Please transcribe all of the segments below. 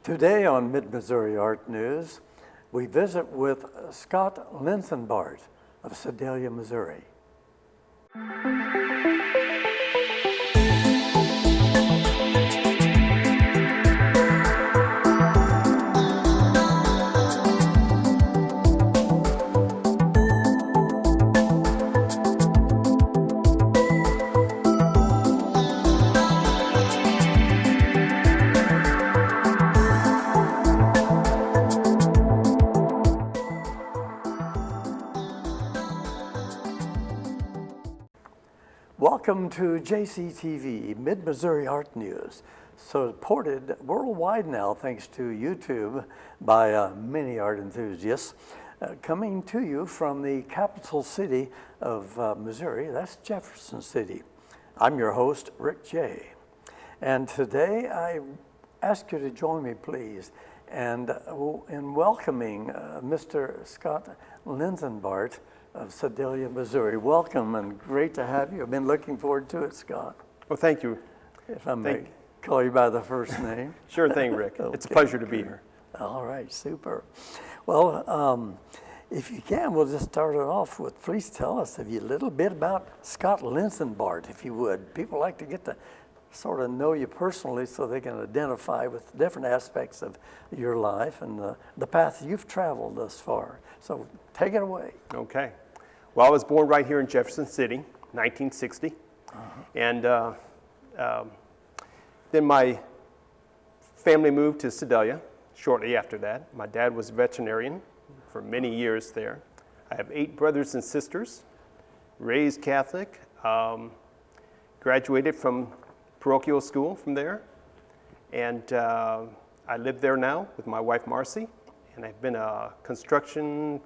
Today on Mid-Missouri Art News, we visit with Scott Linsenbardt of Sedalia, Missouri. Welcome to JCTV, Mid-Missouri Art News, supported worldwide now thanks to YouTube by many art enthusiasts, coming to you from the capital city of Missouri, that's Jefferson City. I'm your host, Rick J. And today I ask you to join me, please, and in welcoming Mr. Scott Linsenbardt of Sedalia, Missouri. Welcome and great to have you. I've been looking forward to it, Scott. Well, thank you. If I may call you by the first name. Sure thing, Rick. Okay, it's a pleasure to be here. All right, super. Well, if you can, we'll just start it off with, please tell us a little bit about Scott Linsenbardt, if you would. People like to get to sort of know you personally so they can identify with different aspects of your life and the path you've traveled thus far. So take it away. Okay. Well, I was born right here in Jefferson City, 1960. And then my family moved to Sedalia shortly after that. My dad was a veterinarian for many years there. I have 8 brothers and sisters, raised Catholic, graduated from parochial school from there. And I live there now with my wife, Marcy. And I've been a construction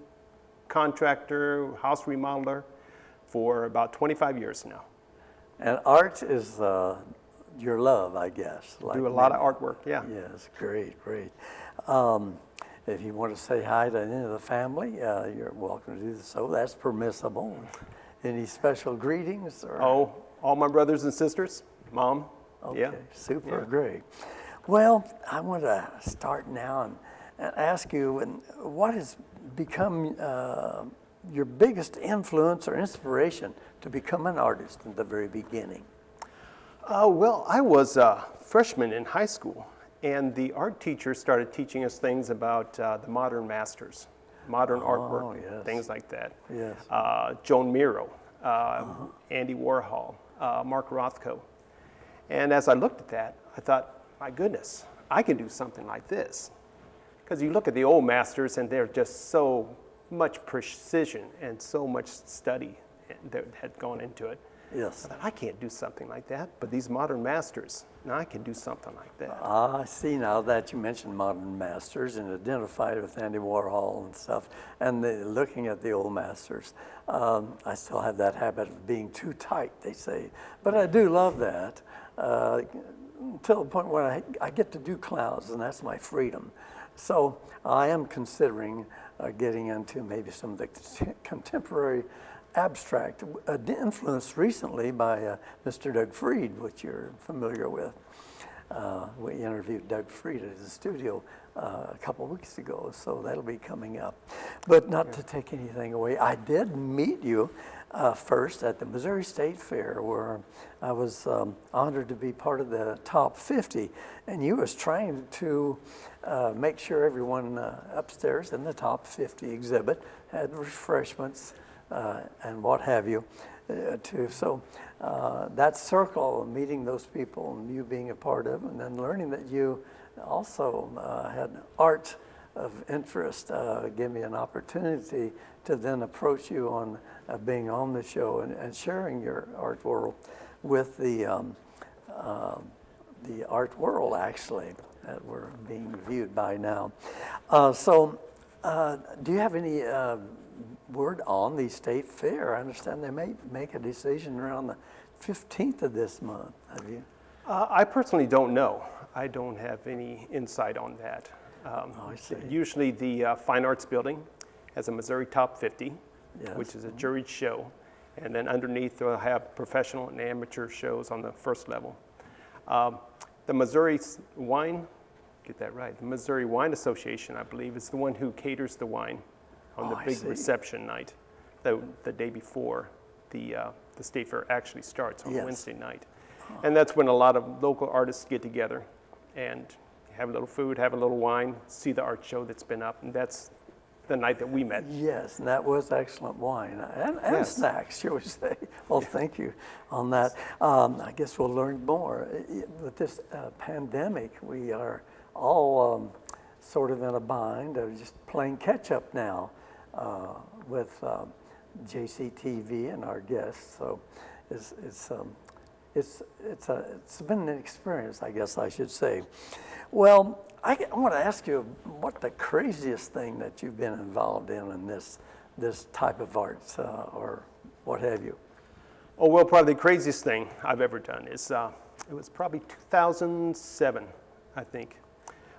contractor, house remodeler for about 25 years now. And art is your love, I guess. Like do a lot of artwork, yeah. Yes, great, great. If you want to say hi to any of the family, you're welcome to do so. That's permissible. Any special greetings? Or? Oh, all my brothers and sisters, Mom. Okay, yeah. Super, yeah. Great. Well, I want to start now and ask you, what has become your biggest influence or inspiration to become an artist in the very beginning? Well, I was a freshman in high school, and the art teacher started teaching us things about the modern masters, modern artwork, yes. Things like that. Yes. Joan Miro, Andy Warhol, Mark Rothko. And as I looked at that, I thought, my goodness, I can do something like this. Because you look at the old masters and they're just so much precision and so much study that had gone into it. Yes. I thought, I can't do something like that, but these modern masters, now I can do something like that. I see now that you mentioned modern masters and identified with Andy Warhol and stuff, and looking at the old masters. I still have that habit of being too tight, they say, but I do love that until the point where I get to do clouds, and that's my freedom. So I am considering getting into maybe some of the contemporary abstract, influenced recently by Mr. Doug Freed, which you're familiar with. We interviewed Doug Freed at his studio a couple of weeks ago, so that'll be coming up. But not to take anything away, I did meet you first at the Missouri State Fair, where I was honored to be part of the top 50, and you was trying to make sure everyone upstairs in the top 50 exhibit had refreshments and what have you, too. So that circle, meeting those people and you being a part of, and then learning that you also had art of interest, gave me an opportunity to then approach you on being on the show and sharing your art world with the art world, actually, that we're being viewed by now. So do you have any word on the state fair? I understand they may make a decision around the 15th of this month. Have you? I personally don't know. I don't have any insight on that. I see. Usually the Fine Arts Building has a Missouri Top 50, Yes. which is a juried show. And then underneath they'll have professional and amateur shows on the first level. The Missouri Wine get that right. The Missouri Wine Association, I believe, is the one who caters the wine on the big reception night, the day before the State Fair actually starts on Wednesday night. And that's when a lot of local artists get together and have a little food, have a little wine, see the art show that's been up, and that's the night that we met. Yes, and that was excellent wine and snacks, shall we say. Well, thank you on that. I guess we'll learn more. With this pandemic, we are all sort of in a bind of just playing catch up now with JCTV and our guests. So it's been an experience, I guess I should say. Well, I want to ask you what the craziest thing that you've been involved in this type of arts or what have you? Oh, well, probably the craziest thing I've ever done is, it was probably 2007, I think.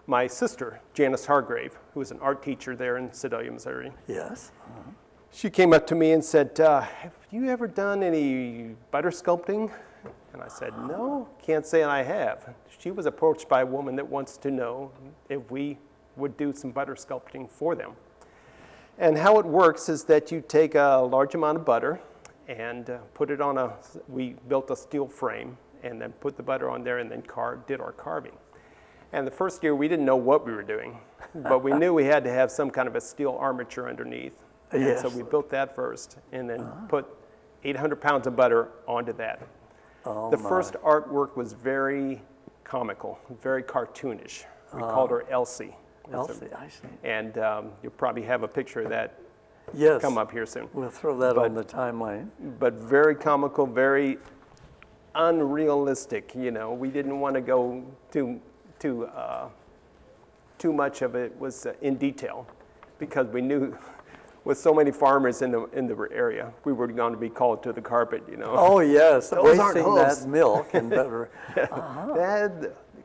My sister, Janice Hargrave, who was an art teacher there in Sedalia, Missouri. Yes. She came up to me and said, have you ever done any butter sculpting? And I said, no, can't say I have. She was approached by a woman that wants to know if we would do some butter sculpting for them. And how it works is that you take a large amount of butter and put it on we built a steel frame and then put the butter on there and then did our carving. And the first year we didn't know what we were doing, but we knew we had to have some kind of a steel armature underneath. And so we built that first and then put 800 pounds of butter onto that. Oh, the first artwork was very comical, very cartoonish. We called her Elsie. Elsie, I see. And you'll probably have a picture of that come up here soon. We'll throw that on the timeline. But very comical, very unrealistic. You know, we didn't want to go too much of it was in detail, because we knew with so many farmers in the area, we were going to be called to the carpet, you know. Oh yes, those aren't wasting hooves. that milk and butter.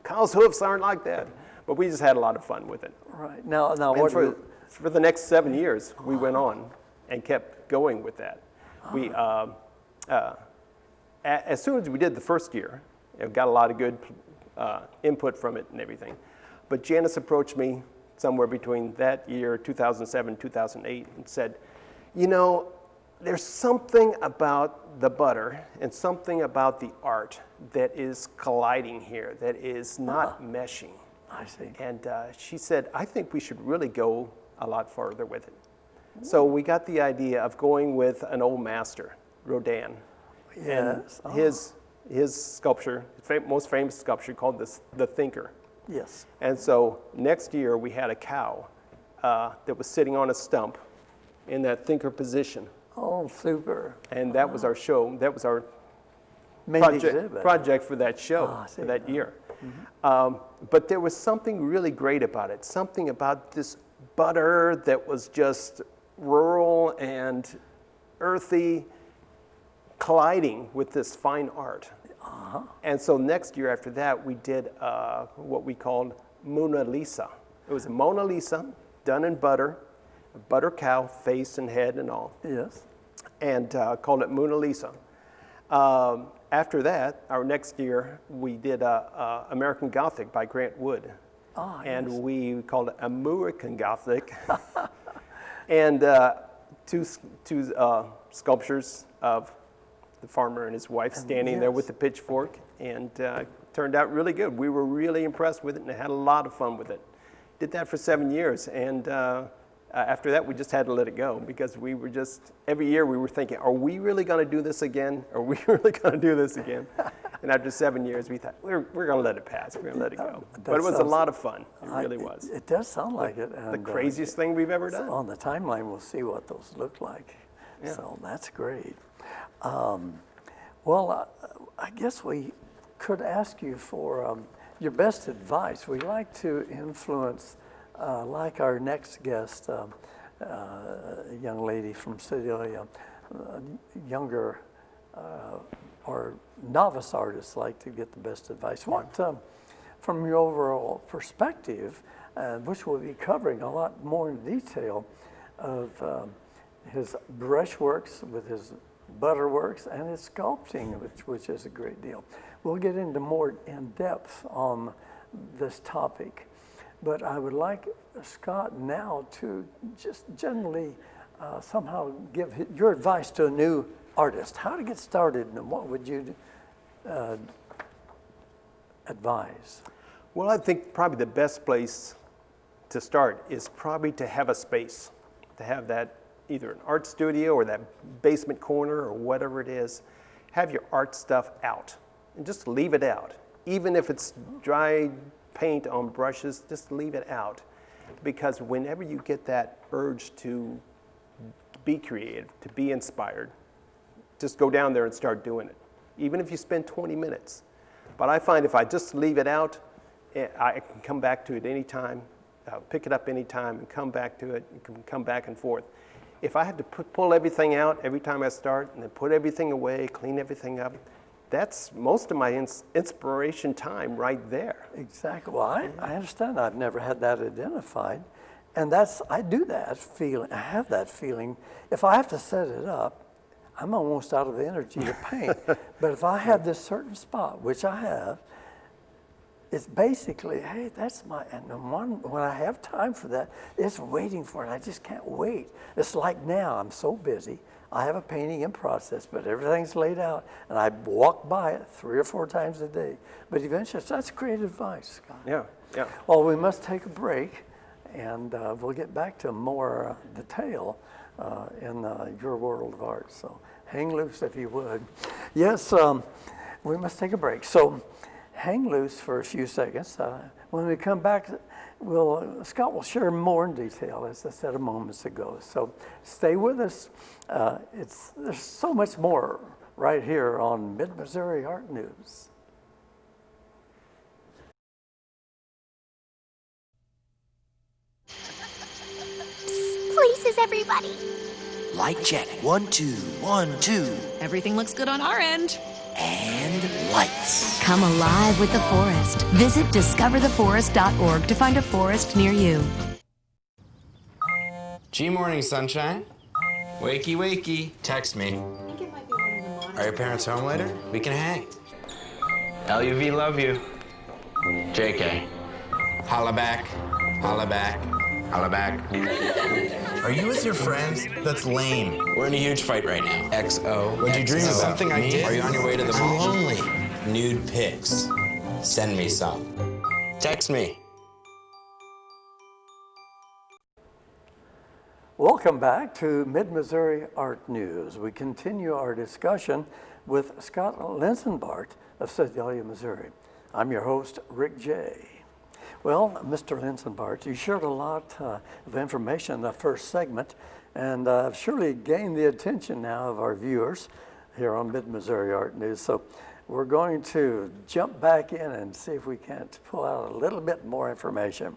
Cow's hoofs aren't like that. But we just had a lot of fun with it. Right now, And for the next 7 years, we went on and kept going with that. We, as soon as we did the first year, got a lot of good input from it and everything. But Janice approached me somewhere between that year, 2007, 2008, and said, you know, there's something about the butter and something about the art that is colliding here, that is not meshing. I see. And she said, I think we should really go a lot farther with it. So we got the idea of going with an old master, Rodin. Yes. And his sculpture, most famous sculpture called the Thinker. Yes. And so next year we had a cow that was sitting on a stump in that Thinker position. Oh, super. And that was our show. That was our Main project for that show, for that year. But there was something really great about it, something about this butter that was just rural and earthy, colliding with this fine art. And so next year after that, we did what we called Mona Lisa. It was a Mona Lisa done in butter, a butter cow, face and head and all. Yes. And called it Mona Lisa. After that, our next year, we did American Gothic by Grant Wood. And we called it American Gothic. And two sculptures of the farmer and his wife standing there with the pitchfork, and turned out really good. We were really impressed with it and had a lot of fun with it. Did that for 7 years, and after that we just had to let it go, because we were just, every year we were thinking, are we really going to do this again? Are we really going to do this again? And after 7 years we thought, we're going to let it pass, we're going to let it go. But it was a lot of fun, it really was. It does sound like it. The craziest thing we've ever done. On the timeline we'll see what those look like. Yeah. So that's great. Well, I guess we could ask you for your best advice. We like to influence, like our next guest, a young lady from Sedalia, younger or novice artists like to get the best advice. What, from your overall perspective, which we'll be covering a lot more in detail, of his brushworks with his butterworks and his sculpting, which is a great deal. We'll get into more in depth on this topic. but I would like Scott now to just generally somehow give your advice to a new artist. How to get started, and what would you advise? Well, I think probably the best place to start is probably to have a space, to have that either an art studio or that basement corner or whatever it is. Have your art stuff out and just leave it out. Even if it's dry paint on brushes, just leave it out. Because whenever you get that urge to be creative, to be inspired, just go down there and start doing it. Even if you spend 20 minutes. But I find if I just leave it out, I can come back to it anytime, pick it up anytime and come back to it, and can come back and forth. If I had to pull everything out every time I start and then put everything away, clean everything up, that's most of my inspiration time right there. Exactly. Well, I understand. I've never had that identified. And I do that feeling. I have that feeling. If I have to set it up, I'm almost out of energy to paint. But if I have this certain spot, which I have, it's basically, hey, that's my, and when I have time for that, it's waiting for it. I just can't wait. It's like now, I'm so busy. I have a painting in process, but everything's laid out, and I walk by it 3 or 4 times a day. But eventually, that's great advice, Scott. Yeah, yeah. Well, we must take a break, and we'll get back to more detail in your world of art. So hang loose if you would. Yes, we must take a break. So hang loose for a few seconds. When we come back, Scott will share more in detail, as I said a moment ago. So stay with us. There's so much more right here on Mid-Missouri Art News. Places, everybody. Light check. 1, 2, 1, 2. Everything looks good on our end. And lights. Come alive with the forest. Visit discovertheforest.org to find a forest near you. G-Morning, sunshine. Wakey, wakey. Text me. Are your parents home later? We can hang. LUV, love you. JK. Holla back. Holla back. Holla back. Are you with your friends? That's lame. We're in a huge fight right now. XO. Would you dream about something I did? Are you on your way to the mall? I'm lonely. Nude pics. Send me some. Text me. Welcome back to Mid-Missouri Art News. We continue our discussion with Scott Linsenbardt of Sedalia, Missouri. I'm your host, Rick J. Well, Mr. Linsenbardt, you shared a lot of information in the first segment, and I've surely gained the attention now of our viewers here on Mid-Missouri Art News. So we're going to jump back in and see if we can't pull out a little bit more information.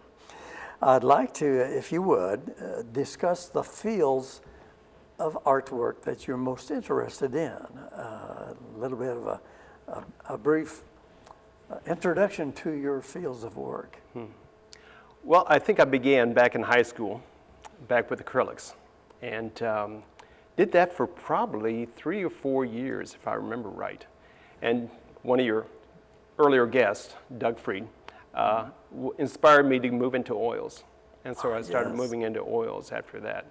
I'd like to, if you would, discuss the fields of artwork that you're most interested in. A little bit of a brief introduction to your fields of work. Well, I think I began back in high school, back with acrylics, and did that for probably 3 or 4 years, if I remember right. And one of your earlier guests, Doug Freed, inspired me to move into oils. And so I started moving into oils after that.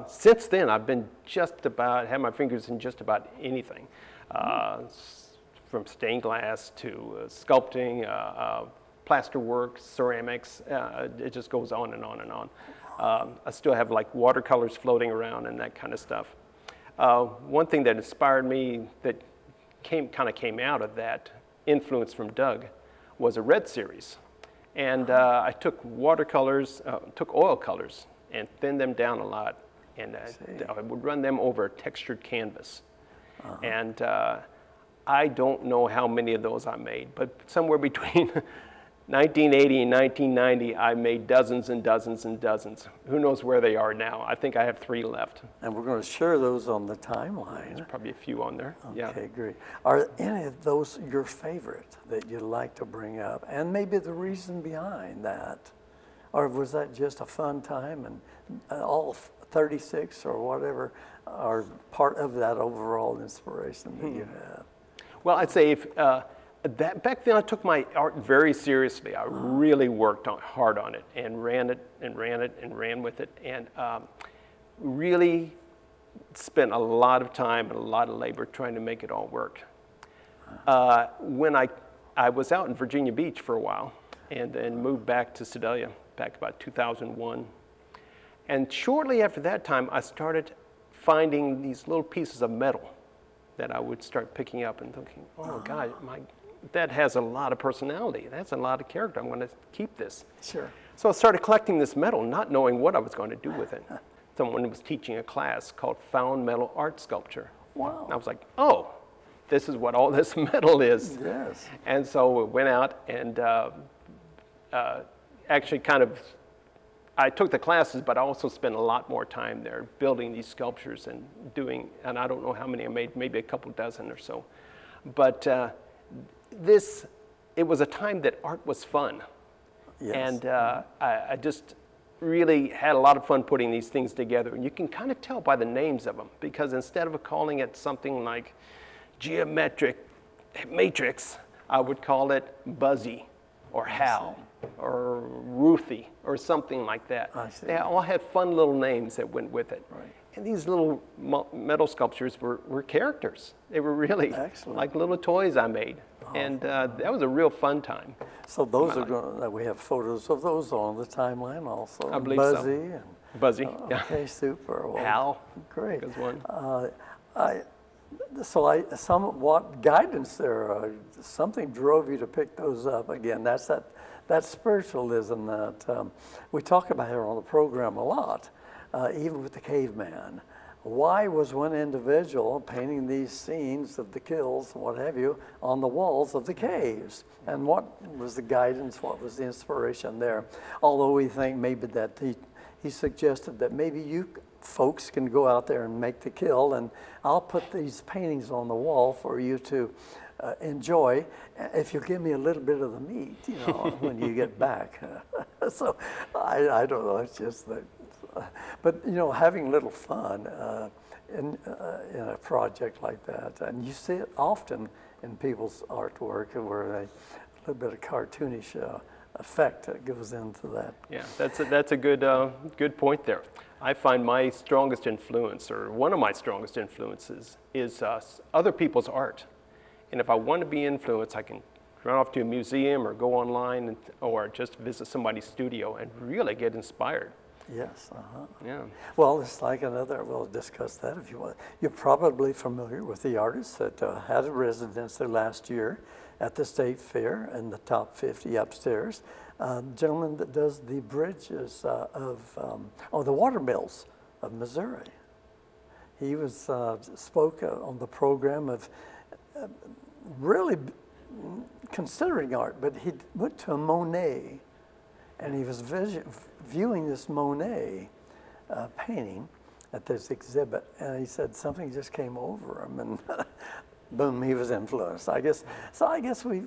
Since then, I've been had my fingers in just about anything. From stained glass to sculpting, plaster work, ceramics, it just goes on and on and on. I still have like watercolors floating around and that kind of stuff. One thing that inspired me that came out of that influence from Doug was a red series. And I took oil colors and thinned them down a lot. And I would run them over a textured canvas. And I don't know how many of those I made, but somewhere between 1980 and 1990, I made dozens and dozens and dozens. Who knows where they are now? I think I have 3 left. And we're going to share those on the timeline. There's probably a few on there. Okay, great. Are any of those your favorite that you'd like to bring up? And maybe the reason behind that? Or was that just a fun time and all 36 or whatever are part of that overall inspiration that you have? Well, I'd say if back then I took my art very seriously. I really worked hard on it and ran it and ran it and ran with it, and really spent a lot of time and a lot of labor trying to make it all work. When I was out in Virginia Beach for a while and then moved back to Sedalia back about 2001. And shortly after that time, I started finding these little pieces of metal that I would start picking up and thinking, oh God, that has a lot of personality. That's a lot of character. I'm going to keep this. Sure. So I started collecting this metal, not knowing what I was going to do with it. Someone was teaching a class called Found Metal Art Sculpture. Wow. And I was like, oh, this is what all this metal is. Yes. And so we went out and actually I took the classes, but I also spent a lot more time there building these sculptures and and I don't know how many I made, maybe a couple dozen or so. But it was a time that art was fun. Yes. And I just really had a lot of fun putting these things together. And you can kind of tell by the names of them, because instead of calling it something like geometric matrix, I would call it Buzzy or Hal or Ruthie or something like that. I see. They all had fun little names that went with it. Right. And these little metal sculptures were characters. They were really Excellent. like little toys I made. And that was a real fun time. So those are going. We have photos of those on the timeline also. I believe so. Buzzy and Buzzy, yeah. okay, super. Well, Hal, great. good one. Somewhat guidance there. Something drove you to pick those up again. That's that spiritualism that we talk about here on the program a lot, even with the caveman. Why was one individual painting these scenes of the kills, what have you, on the walls of the caves? And what was the guidance, what was the inspiration there? Although we think maybe that he suggested that maybe you folks can go out there and make the kill, and I'll put these paintings on the wall for you to enjoy if you give me a little bit of the meat, when you get back. So I don't know, it's just that. But having a little fun in a project like that, and you see it often in people's artwork where a little bit of cartoonish effect that goes into that. Yeah, that's a good point there. I find my strongest influence, or one of my strongest influences, is other people's art. And if I want to be influenced, I can run off to a museum or go online or just visit somebody's studio and really get inspired. Yes. Yeah. Well, it's like we'll discuss that if you want. You're probably familiar with the artist that had a residency last year at the State Fair in the top 50 upstairs. Gentleman that does the bridges the water mills of Missouri. He was spoke on the program of really considering art, but he went to a Monet, and he was viewing this Monet painting at this exhibit, and he said something just came over him, and boom, he was influenced. I guess we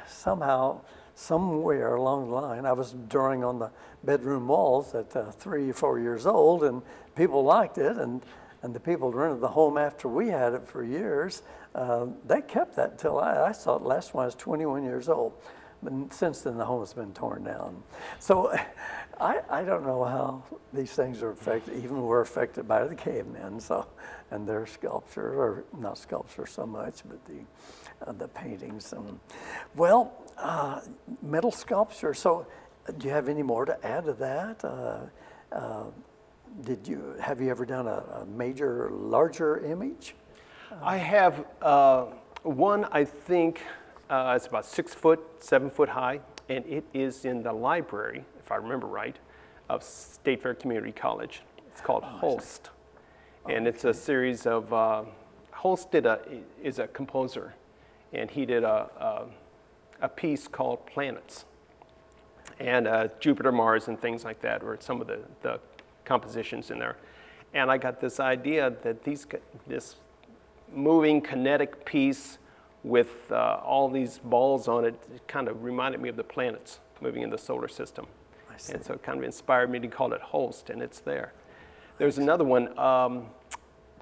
somehow, somewhere along the line, I was drawing on the bedroom walls at 3 or 4 years old, and people liked it, and the people who rented the home after we had it for years, they kept that until I saw it last when I was 21 years old. But since then, the home has been torn down. So I don't know how these things are affected, even were affected by the cavemen, and their sculpture, or not sculpture so much, but the paintings. Metal sculpture. So do you have any more to add to that? Have you ever done a major, larger image? I have one, I think, it's about 6 foot, 7 foot high, and it is in the library, if I remember right, of State Fair Community College. It's called Holst, and it's a series of, Holst is a composer, and he did a piece called Planets, and Jupiter, Mars, and things like that were some of the compositions in there. And I got this idea that this moving kinetic piece with all these balls on it kind of reminded me of the planets moving in the solar system. I see. And so it kind of inspired me to call it Holst, and it's there. There's another one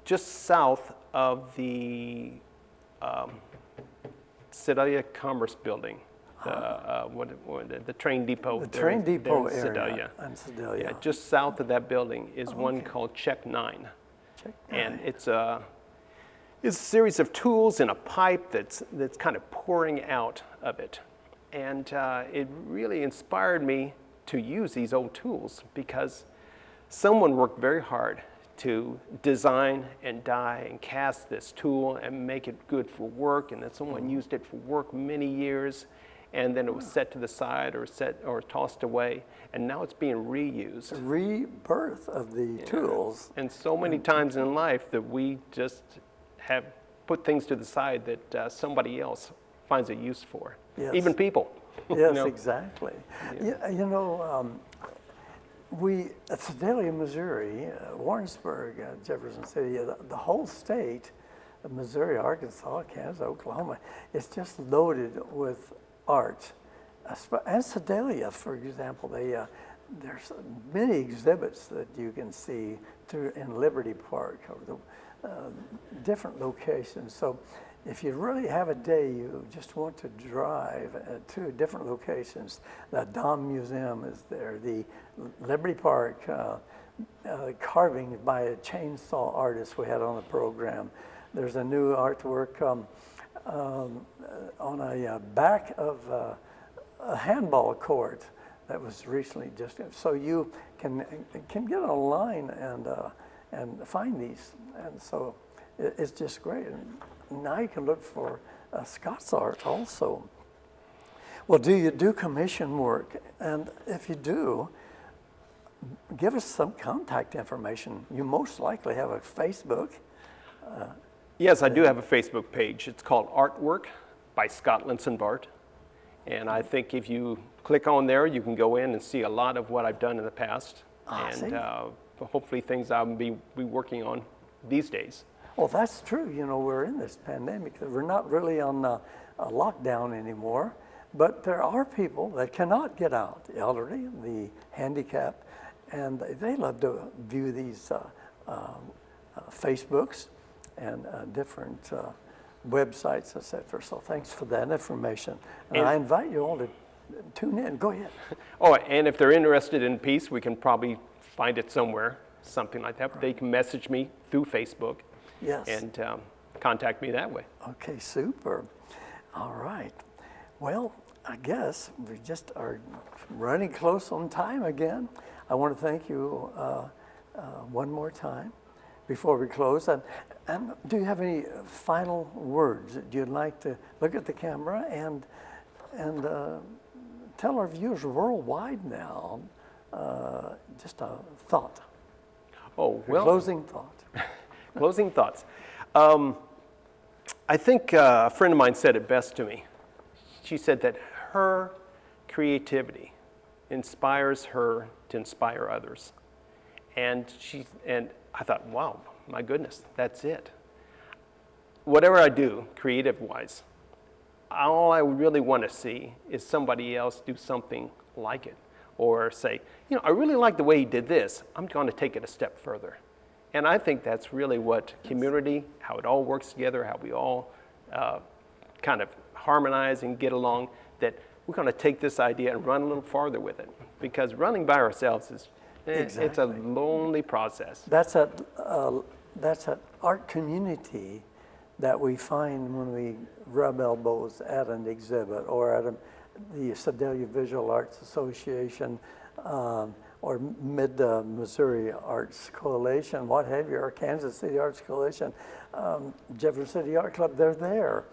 just south of the Sedalia Commerce Building, the train depot. The there train in- there depot in area Sedalia. in Sedalia. Yeah, just south of that building is one called Check 9. Check And nine. it's a series of tools and a pipe that's kind of pouring out of it. And it really inspired me to use these old tools because someone worked very hard to design and die and cast this tool and make it good for work, and then someone used it for work many years, and then it was set to the side or tossed away, and now it's being reused. Rebirth of the tools. And so many times in life that we just have put things to the side that somebody else finds a use for. Yes. Even people. Yes, know? exactly. You know, we, at Sedalia, Missouri, Warrensburg, Jefferson City, the whole state of Missouri, Arkansas, Kansas, Oklahoma, is just loaded with art. And Sedalia, for example, there's many exhibits that you can see in Liberty Park or the different locations. So if you really have a day you just want to drive to different locations, the Dom Museum is there, the Liberty Park carving by a chainsaw artist we had on the program. There's a new artwork on a back of a handball court that was recently just, so you can get online and find these, and so it's just great. And now you can look for Scots art also. Well, do you do commission work? And if you do, give us some contact information. You most likely have a Facebook. Yes, I do have a Facebook page. It's called Artwork by Scott Linsenbardt. And I think if you click on there, you can go in and see a lot of what I've done in the past. And hopefully things I'll be working on these days. Well, that's true. You know, we're in this pandemic. We're not really on a lockdown anymore, but there are people that cannot get out, the elderly, the handicapped, and they love to view these Facebooks and different websites, etc. So thanks for that information. And I invite you all to tune in. Go ahead. Oh, and if they're interested in peace, we can probably find it somewhere, something like that. They can message me through Facebook. Yes. And contact me that way. Okay, super. All right. Well, I guess we just are running close on time again. I want to thank you one more time before we close. And do you have any final words that you'd like to look at the camera and tell our viewers worldwide now? Just a thought. Oh, Your well. closing thought. Closing thoughts. I think a friend of mine said it best to me. She said that her creativity inspires her to inspire others. And I thought, wow, my goodness, that's it. Whatever I do, creative-wise, all I really want to see is somebody else do something like it. Or say, you know, I really like the way he did this. I'm going to take it a step further. And I think that's really what community, how it all works together, how we all kind of harmonize and get along, that we're going to take this idea and run a little farther with it. Because running by ourselves is, it's a lonely process. That's an art community that we find when we rub elbows at an exhibit or at the Sedalia Visual Arts Association, or Mid-Missouri Arts Coalition, what have you, or Kansas City Arts Coalition, Jefferson City Art Club, they're there.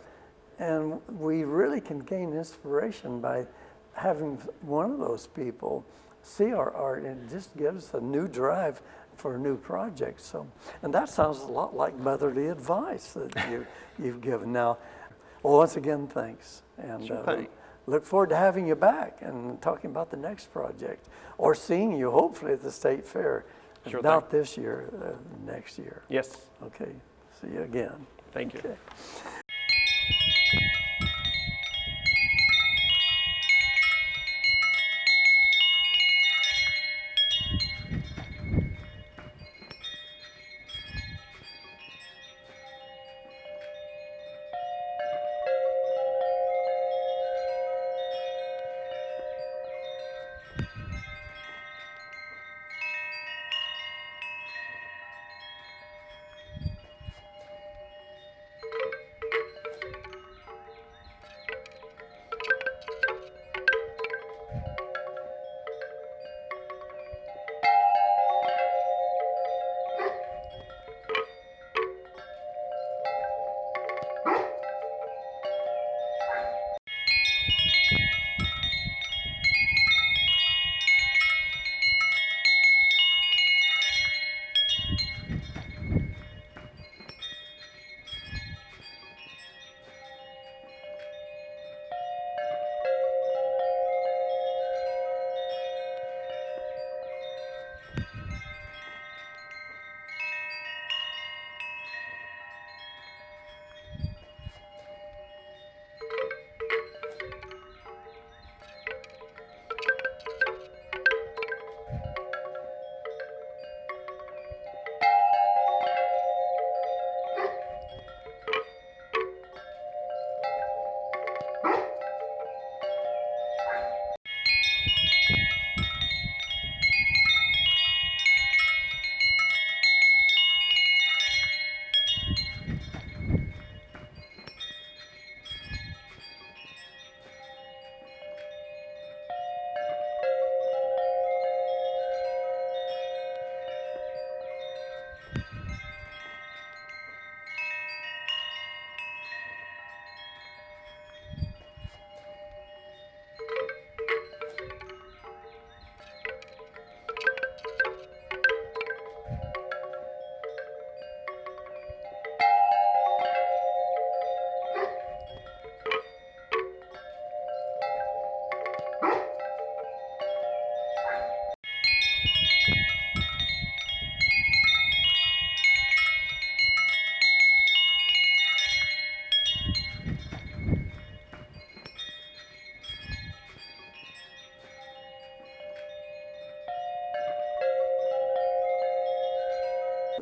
And we really can gain inspiration by having one of those people see our art, and it just gives us a new drive for a new project. So, and that sounds a lot like motherly advice that you've given. Now, well, once again, thanks. And Sure, look forward to having you back and talking about the next project, or seeing you hopefully at the State Fair. Sure Not this year, next year. Yes. Okay, see you again. Thank you. Okay.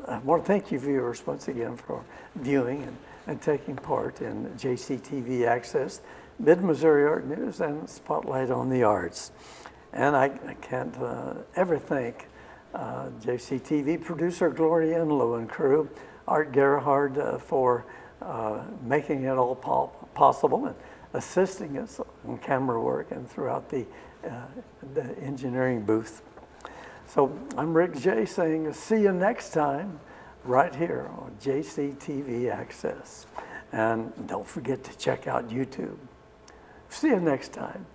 I want to thank you viewers once again for viewing and taking part in JCTV Access, Mid-Missouri Art News, and Spotlight on the Arts. And I can't ever thank JCTV producer Gloria Enlow and crew, Art Gerhard for making it all possible and assisting us in camera work and throughout the engineering booth. So I'm Rick J saying see you next time right here on JCTV Access. And don't forget to check out YouTube. See you next time.